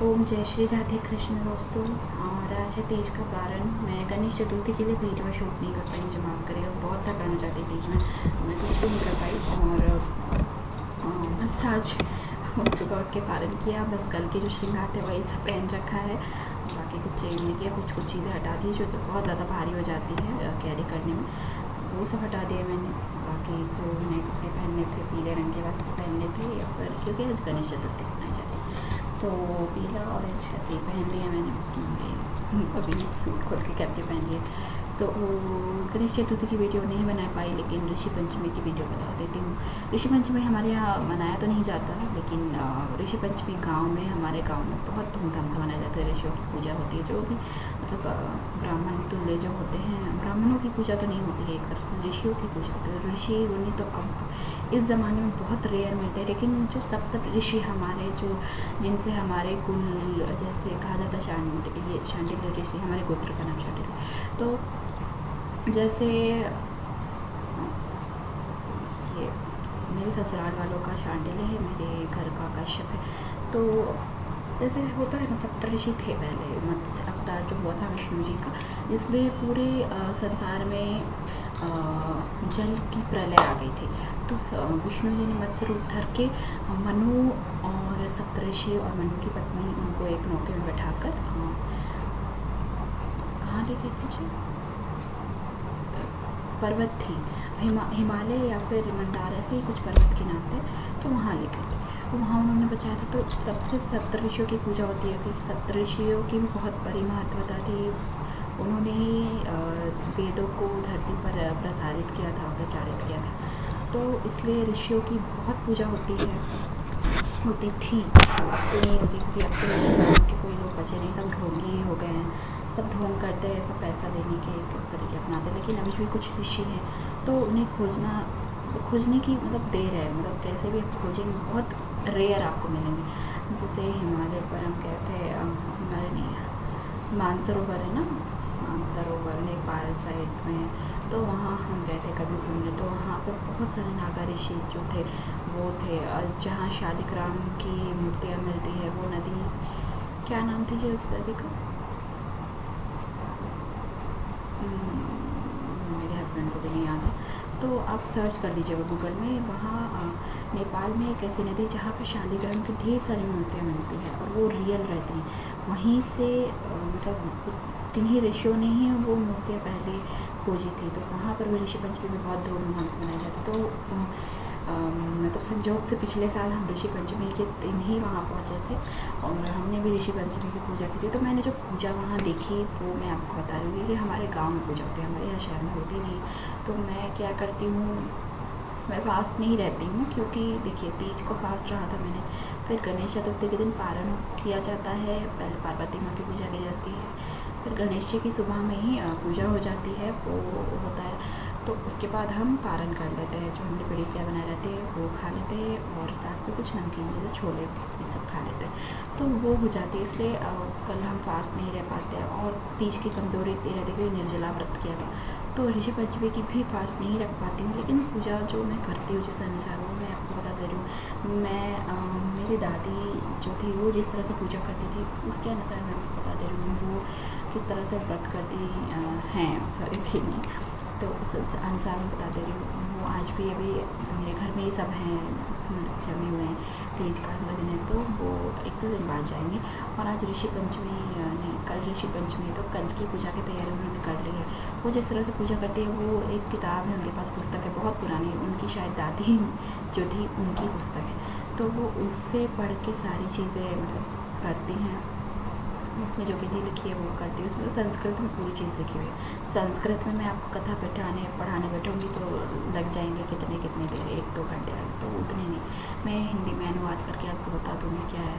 ओम जय श्री राधे कृष्ण दोस्तों। और आज है तीज का पारण। मैं गणेश चतुर्थी के लिए वीडियो शूट नहीं कर पाई, मुझे माफ़ करेगा, बहुत थकान हो जाती तीज में, मैं कुछ भी नहीं कर पाई। और बस आज सुबह उठ के पारण किया, बस कल के जो श्रृंगार थे वही सब पहन रखा है, बाकी कुछ चेंज नहीं किया। कुछ चीज़ें हटा दी जो बहुत ज़्यादा भारी हो जाती है कैरी करने में, वो सब हटा दिया मैंने। बाकी जो नए कपड़े पहनने थे, पीले रंग के वस्त्र पहनने थे, या फिर क्योंकि आज गणेश चतुर्थी मनाई जाती है तो पीला ऑरेंज ऐसे ही पहन लिया मैंने। अभी सूट खोल के कैपरी पहन लिए। तो गणेश चतुर्थी की वीडियो नहीं बना पाई, लेकिन ऋषि पंचमी की वीडियो बता देती हूँ। ऋषि पंचमी हमारे यहाँ मनाया तो नहीं जाता, लेकिन ऋषि पंचमी गांव में, हमारे गांव में बहुत धूमधाम से मनाया जाता है। ऋषियों की पूजा होती है, जो भी मतलब ब्राह्मण तुल्य जो होते हैं, ब्राह्मणों की पूजा तो नहीं होती है, एक तरह से ऋषियों की पूजा होती है। ऋषि मुनि तो अब इस ज़माने में बहुत रेयर मिलते हैं, लेकिन जो सप्त ऋषि हमारे, जो जिनसे हमारे कुल, जैसे कहा जाता है ये शांडिल्य ऋषि, हमारे गोत्र का नाम शांडिल्य। तो जैसे ये मेरे ससुराल वालों का शांडिल्य है, मेरे घर का कश्यप है। तो जैसे होता है ना, सप्तऋषि थे पहले, मत्स्य अवतार जो हुआ था विष्णु जी का, जिसमें पूरे संसार में जल की प्रलय आ गई थी। तो विष्णु जी ने मत्स्य रूप धर के मनु और सप्तऋषि और मनु की पत्नी, उनको एक नौके में बैठाकर कहाँ ले गए थे? पर्वत थी, हिमालय या फिर मंदार, ऐसे ही कुछ पर्वत के नाम थे, तो वहाँ ले गए थे। तो वहाँ उन्होंने बचाया था। तो तब से सप्तऋषियों की पूजा होती है, क्योंकि सप्तऋषियों की भी बहुत बड़ी महत्वता थी। उन्होंने ही वेदों को धरती पर प्रसारित किया था, प्रचारित किया था। तो इसलिए ऋषियों की बहुत पूजा होती थी। अब तो नहीं होती, क्योंकि अब तो ऋषि के कोई लोग बचे नहीं, सब ढोंगी हो गए हैं, सब ढोंग करते हैं, सब पैसा लेने के एक तरीके अपनाते हैं। लेकिन अभी भी कुछ ऋषि हैं, तो उन्हें खोजने की मतलब देर है, मतलब कैसे भी आप खोजेंगे, बहुत रेयर आपको मिलेंगे। जैसे हिमालय पर हम कहते हैं, हिमालय नहीं, मानसरोवर है ना, मानसरोवर नेपाल साइड में, तो वहाँ हम गए थे कभी घूमने। तो वहाँ पर बहुत सारे नागा ऋषि जो थे वो थे, जहाँ शालिग्राम की मूर्तियाँ मिलती है। वो नदी क्या नाम थी जी उस नदी का? मेरे हस्बैंड को भी नहीं याद है, तो आप सर्च कर लीजिएगा गूगल में। वहाँ नेपाल में एक ऐसी नदी जहाँ पर शालिग्राम की ढेर सारी मूर्तियाँ मिलती हैं, और वो रियल रहती हैं। वहीं से मतलब किन्हीं ऋषियों ने ही वो मूर्तियाँ पहले खोजी थी। तो वहाँ पर भी ऋषि पंचमी में बहुत धूमधाम से मनाया जाता। तो मतलब संजोग से पिछले साल हम ऋषि पंचमी के दिन ही वहाँ पहुँचे थे, और हमने भी ऋषि पंचमी की पूजा की थी। तो मैंने जो पूजा वहाँ देखी वो मैं आपको बता रही हूँ कि हमारे गांव में पूजा होती है, हमारे यहाँ शहर में होती नहीं। तो मैं क्या करती हूँ, मैं फास्ट नहीं रहती हूँ, क्योंकि देखिए तीज को फास्ट रहा था मैंने। फिर गणेश चतुर्थी के दिन पारण किया जाता है, पहले पार्वती माँ की पूजा की जाती है, फिर गणेश जी की सुबह में ही पूजा हो जाती है, वो होता है। तो उसके बाद हम पारण कर लेते हैं, जो हमने पीड़िकियाँ बनाए रहती है वो खा लेते हैं, और साथ में कुछ नमकीन जैसे छोले ये सब खा लेते हैं, तो वो हो जाती है। इसलिए कल हम फास्ट नहीं रह पाते हैं। और तीज की कमज़ोरी इतनी रहती है कि निर्जला व्रत किया था, तो ऋषि पंचमी की भी फास्ट नहीं रख पाती हूँ। लेकिन पूजा जो मैं करती हूँ जिस अनुसार, वो मैं आपको बता दे रही हूँ। मेरी दादी जो थी वो जिस तरह से पूजा करती थी, उसके अनुसार मैं आपको बता दे रही हूँ वो किस तरह से व्रत करती हैं, सॉरी थी नहीं, तो उस अनुसार मैं बता दे रही हूँ। वो आज भी अभी मेरे घर में ही सब हैं, जमे हुए हैं। तीज का अगला दिन है, तो वो एक दो दिन बाद जाएंगे। और आज ऋषि पंचमी नहीं, कल ऋषि पंचमी है, तो कल की पूजा की तैयारी उन्होंने कर ली है। वो जिस तरह से पूजा करती है, वो एक किताब है उनके पास, पुस्तक है बहुत पुरानी, उनकी शायद दादी जो थी उनकी पुस्तक है, तो वो उससे पढ़ के सारी चीज़ें मतलब करती हैं। उसमें जो विधि लिखी है वो करती है। उसमें तो संस्कृत में पूरी चीज़ लिखी हुई है। संस्कृत में मैं आपको कथा पढ़ाने बैठूँगी तो लग जाएंगे कितने देर, 1-2 घंटे लगे, तो उतने नहीं। मैं हिंदी में अनुवाद करके आपको बता दूँगी क्या है।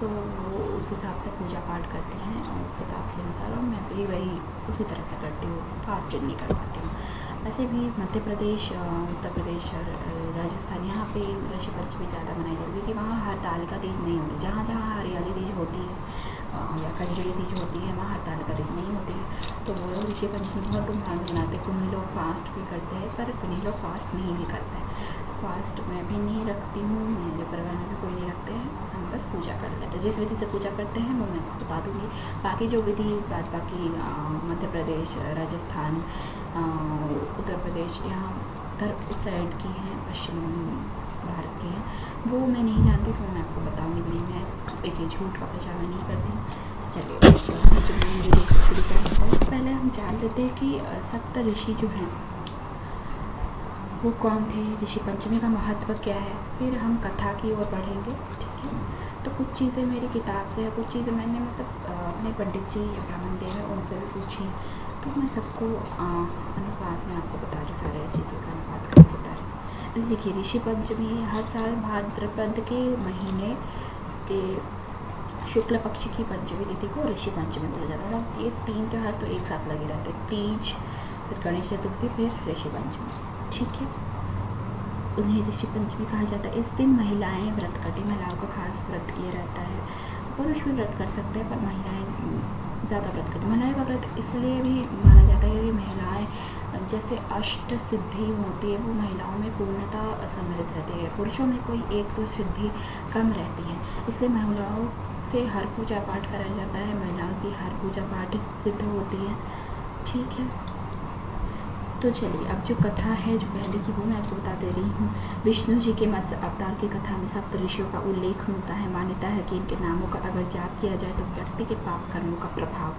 तो वो उस हिसाब से पूजा पाठ करती हैं, और उस किताब के अनुसार, और मैं भी वही उसी तरह से करती हूँ, फास्ट नहीं कर पाती हूँ। वैसे भी मध्य प्रदेश, उत्तर प्रदेश और राजस्थान, यहाँ पे ऋषि पंचमी ज़्यादा मनाई जाती है, क्योंकि वहाँ हरतालिका तीज नहीं होती। जहाँ जहाँ हरियाली तीज होती है या खजूरी तीज होती है, वहाँ हरतालिका तीज नहीं होती है। तो वो लोग ऋषि पंचमी बहुत धूमधाम से मनाते हैं। कुछ लोग फास्ट भी करते हैं, पर कुछ लोग फास्ट नहीं भी करते हैं। फास्ट मैं भी नहीं रखती हूँ, मेरे परिवार में भी कोई नहीं रखते हैं, हम बस पूजा कर लेते हैं। जिस विधि से पूजा करते हैं वो मैं आपको बता दूँगी। बाकी जो विधि बाकी मध्य प्रदेश, राजस्थान, उत्तर प्रदेश, यहाँ उधर उस साइड की हैं, पश्चिम भारत की हैं, वो मैं नहीं जानती, तो मैं आपको बताऊँगी नहीं। मैं देखिए झूठ का प्रचार मैं नहीं करती। चलिए वीडियो से शुरू करते हैं। पहले हम जान लेते हैं कि सप्त ऋषि जो हैं वो कौन थे, ऋषि पंचमी का महत्व क्या है, फिर हम कथा की ओर बढ़ेंगे, ठीक है। तो कुछ चीज़ें मेरी किताब से या कुछ चीज़ें मैंने मतलब अपने पंडित जी या ब्राह्मण देव है उनसे भी पूछी, तो मैं सबको अनुपात में आपको बता रही, सारे चीज़ों का अनुपात करके बता रही। देखिए ऋषि पंचमी हर साल भाद्रपद के महीने के शुक्ल पक्ष की पंचमी तिथि को ऋषि पंचमी बोला जाता है। मतलब ये 3 त्यौहार तो एक साथ लगे रहते, तीज, फिर गणेश चतुर्थी, फिर ऋषि पंचमी, ठीक है। उन्हें ऋषि पंचमी कहा जाता है। इस दिन महिलाएं व्रत करती, महिलाओं का खास व्रत किया रहता है। पुरुष भी व्रत कर सकते हैं पर महिलाएं ज़्यादा व्रत करती। महिलाएं का व्रत इसलिए भी माना जाता है कि महिलाएं जैसे अष्ट सिद्धि होती है वो महिलाओं में पूर्णता सम्मिलित रहती है, पुरुषों में कोई एक दो सिद्धि कम रहती है, इसलिए महिलाओं से हर पूजा पाठ कराया जाता है, महिलाओं की हर पूजा पाठ सिद्ध होती है, ठीक है। तो चलिए अब जो कथा है जो पहले की वो मैं आपको बता दे रही हूँ। विष्णु जी के मत्स्य अवतार की कथा में सप्त ऋषियों का उल्लेख होता है। मान्यता है कि इनके नामों का अगर जाप किया जाए तो व्यक्ति के पाप कर्मों का प्रभाव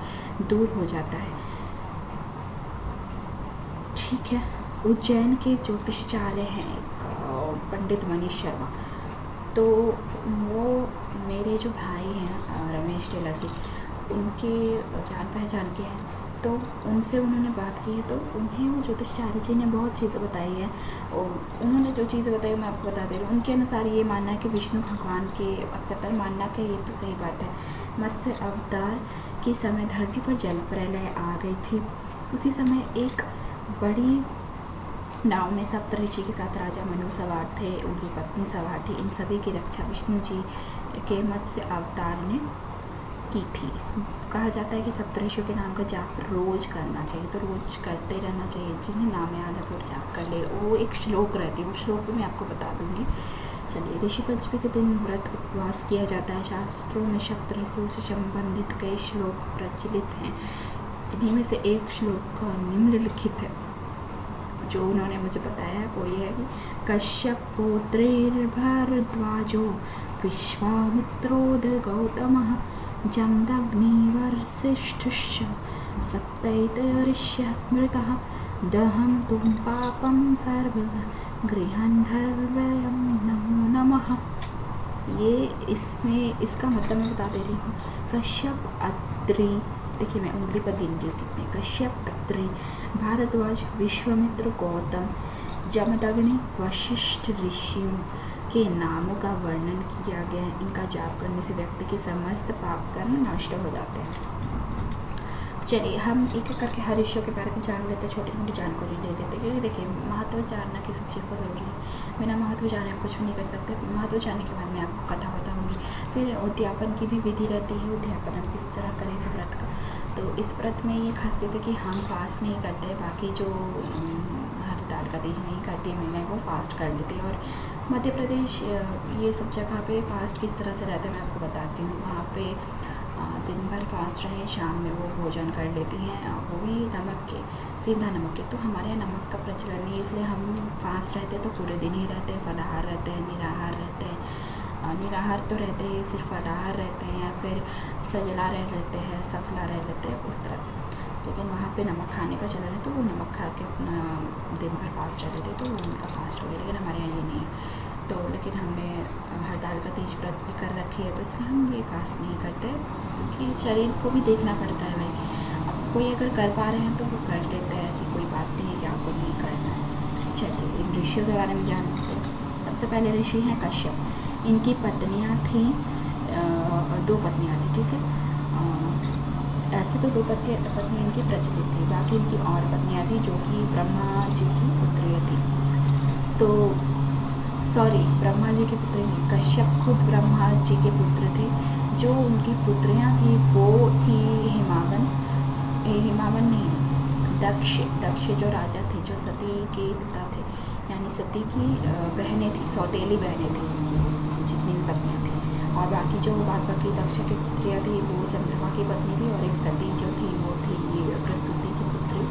दूर हो जाता है, ठीक है। उज्जैन के ज्योतिषाचार्य हैं पंडित मनीष शर्मा, तो वो मेरे जो भाई हैं रमेश टेलर जी, उनके जान पहचान के हैं, तो उनसे उन्होंने बात की है, तो उन्हें वो ज्योतिषाचार्य जी ने बहुत चीज़ें बताई है, और उन्होंने जो चीज़ें बताई मैं आपको बता दे रही हूँ। उनके अनुसार ये मानना है कि विष्णु भगवान के अवतार, मानना कि ये तो सही बात है, मत्स्य अवतार के समय धरती पर जल प्रलय आ गई थी। उसी समय एक बड़ी नाव में सप्त ऋषि के साथ राजा मनु सवार थे, उनकी पत्नी सवार थी। इन सभी की रक्षा विष्णु जी के मत्स्य अवतार ने की थी। कहा जाता है कि सप्तऋषियों के नाम का जाप रोज करना चाहिए, तो रोज करते रहना चाहिए। जिन्हें नाम याद है वो जाप कर ले। वो एक श्लोक रहती है, वो श्लोक भी मैं आपको बता दूंगी। चलिए ऋषि पंचमी के दिन व्रत उपवास किया जाता है। शास्त्रों में सप्त ऋषियों से संबंधित कई श्लोक प्रचलित हैं। इन्हीं में से एक श्लोक निम्नलिखित है जो उन्होंने मुझे बताया है, वो ये है कि कश्यप पुत्रेर्भरद्वाजो विश्वामित्रोद गौतमः जमदग्निवर्षिष्ठश्च सप्तैतऋष्यः स्मृतः दहं तुं पापं सर्वगृहन्धर्वयं नमो नमः। ये इसमें इसका मतलब मैं बता दे रही हूँ। कश्यप अत्रि, देखिए मैं उंगली पर गिन रही हूँ कितने, कश्यप अत्रि भारद्वाज विश्वामित्र गौतम जमदग्नि वशिष्ठ ऋषियों के नामों का वर्णन किया गया है। इनका जाप करने से व्यक्ति के समस्त पाप कर्म नष्ट हो जाते हैं। चलिए हम एक एक करके हर ऋषियों के बारे में जान लेते हैं, छोटी छोटी जानकारी ले लेते हैं, क्योंकि देखिए महत्व जानना किसी चीज़ को ज़रूरी है। बिना महत्व जाने आप कुछ भी नहीं कर सकते। महत्व जानने के बाद मैं आपको कथा बताऊँगी। फिर उद्यापन की भी विधि रहती है, उद्यापन हम किस तरह करें इस व्रत का। तो इस व्रत में ये खासियत है कि हम फास्ट नहीं करते, बाकी जो हड़ताल का तीज नहीं करती मैं वो फास्ट कर लेती है। और मध्य प्रदेश ये सब जगह पे फास्ट किस तरह से रहता है मैं आपको बताती हूँ। वहाँ पे दिन भर फास्ट रहे, शाम में वो भोजन कर लेती हैं, वो भी नमक के, सीधा नमक के। तो हमारे यहाँ नमक का प्रचलन नहीं है, इसलिए हम फास्ट रहते हैं तो पूरे दिन ही रहते हैं। फलाहार रहते हैं, निराहार रहते हैं। निराहार तो रहते हैं, सिर्फ फलाहार रहते हैं, या फिर सजला रह लेते हैं, सफला रह लेते हैं, उस तरह से। लेकिन वहाँ पे नमक खाने का चलन है तो वो नमक खा के अपना दिन भर फास्ट रहते थे, तो वो उनका फास्ट हो गया। लेकिन हमारे यहाँ ये नहीं है। तो लेकिन हमने हड़ताल का तीज व्रत भी कर रखी है, तो इसलिए हम ये फास्ट नहीं करते, क्योंकि शरीर को भी देखना पड़ता है भाई। अब कोई अगर कर पा रहे हैं तो वो कर लेते हैं, ऐसी कोई बात नहीं है कि आपको नहीं करना है। चलिए इन ऋषियों के बारे में जानते हैं। सबसे पहले ऋषि हैं कश्यप। इनकी पत्नियाँ थीं, 2 पत्नियाँ थी, ठीक है। ऐसे तो 2 पत्नी इनकी प्रचलित थी, बाकी इनकी और पत्नियाँ थी जो कि ब्रह्मा जी की पुत्री थी। तो ब्रह्मा जी की पुत्री नहीं, कश्यप खुद ब्रह्मा जी के पुत्र थे। जो उनकी पुत्रियाँ थी वो थी हिमावन नहीं, दक्ष जो राजा थे, जो सती के पिता थे। यानी सती की बहनें थी, सौतेली बहनें थी, जितनी भी पत्नियाँ थी। और बाकी जो बात बाकी दक्ष की पुत्रियाँ थी वो चंद्रमा की पत्नी थी, और एक सती जो थी वो थी प्रसूति की पुत्री,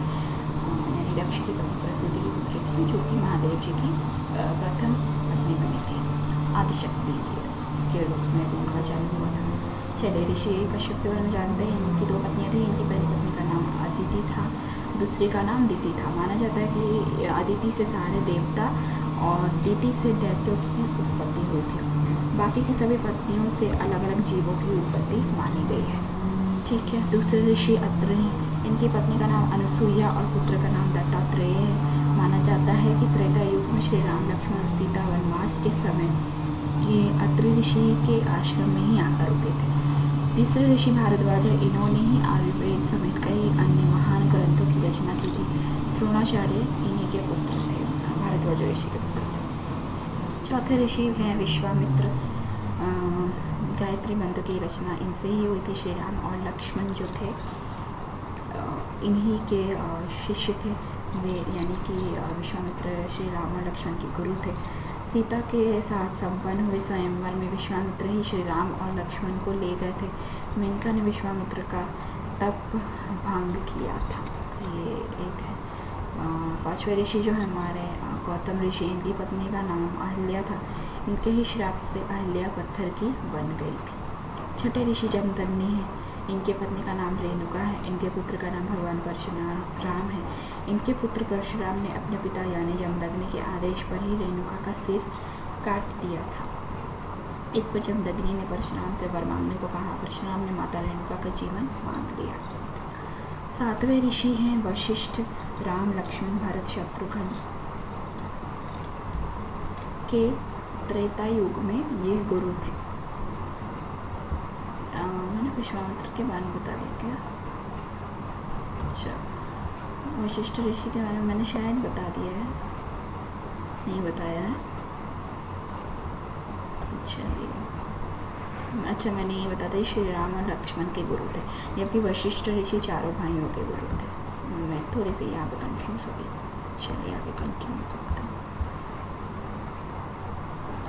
यानी दक्ष की पत्नी प्रसूति की पुत्री थी, जो कि महादेव जी की प्रथम पत्नी बनी थी, आदिशक्ति के रूप में उनका जन्म हुआ था। चलिए, ऋषि कश्यप के बारे में जानते हैं। इनकी 2 पत्नियाँ थी। इनकी पहली पत्नी का नाम अदिति था, दूसरी का नाम दिति था। माना जाता है कि अदिति से सारे देवता और दिति से दैत्यों की उत्पत्ति हुई थी। बाकी की सभी पत्नियों से अलग अलग जीवों की उत्पत्ति मानी गई है। ठीक है। दूसरे ऋषि अत्रि, इनकी पत्नी का नाम अनुसुईया और पुत्र का नाम दत्तात्रेय है। माना जाता है कि त्रेता युग में श्री राम लक्ष्मण और सीता वनवास के समय ये अत्रि ऋषि के आश्रम में ही आकर रुके थे। तीसरे ऋषि भारद्वाज, इन्होंने ही आयुर्वेद समेत कई अन्य महान ग्रंथों की रचना की थी। द्रोणाचार्य इन्हीं के पुत्र थे, भारद्वाज ऋषि के पुत्र थे। चौथे ऋषि हैं विश्वामित्र। गायत्री मंत्र की रचना इनसे ही हुई थी। श्री राम और लक्ष्मण जो थे इन्हीं के शिष्य थे वे, यानी कि विश्वामित्र श्री राम और लक्ष्मण के गुरु थे। सीता के साथ संपन्न हुए स्वयंवर में विश्वामित्र ही श्री राम और लक्ष्मण को ले गए थे। मेनका ने विश्वामित्र का तप भंग किया था। ये एक है। 5वें ऋषि जो है हमारे गौतम ऋषि, इनकी पत्नी का नाम अहिल्या था। इनके ही श्राप से अहिल्या पत्थर की बन गई थी। 6ठे ऋषि जमदग्नि है। इनके पत्नी का नाम रेणुका है। इनके पुत्र का नाम भगवान परशुराम है। इनके पुत्र परशुराम ने अपने पिता यानी जमदग्नि के आदेश पर ही रेणुका का सिर काट दिया था। इस पर जमदग्नि ने परशुराम से वर मांगने को कहा। परशुराम ने माता रेणुका का जीवन मांग लिया। 7वें ऋषि हैं वशिष्ठ। राम लक्ष्मण भरत शत्रुघ्न के त्रेता युग में ये गुरु थे। मैंने विश्वामित्र के बारे में बता दिया क्या? अच्छा, वशिष्ठ ऋषि के बारे में मैंने शायद बता दिया है, नहीं बताया है। अच्छा मैंने ये बता दिया श्री राम और लक्ष्मण के गुरु थे, जबकि वशिष्ठ ऋषि चारों भाइयों के गुरु थे। मैं थोड़ी सी यहाँ पे कंफ्यूज हो गई। चलिए आगे कंटिन्यू करते हैं।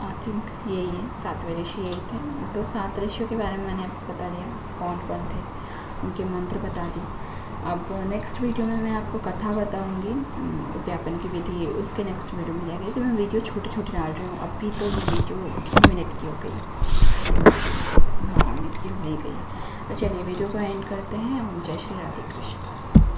आई थिंक यही है, 7वें ऋषि यही थे। तो 7 ऋषियों के बारे में मैंने आपको बता दिया कौन कौन थे, उनके मंत्र बता दिए। अब नेक्स्ट वीडियो में मैं आपको कथा बताऊंगी, उद्यापन की विधि उसके नेक्स्ट वीडियो में जाएगी। तो मैं वीडियो छोटे छोटे डाल रही हूँ। अभी तो ये वीडियो 2 मिनट की हो गई, 12 मिनट की हो गई। तो चलिए वीडियो को एंड करते हैं। जय श्री राधे कृष्ण।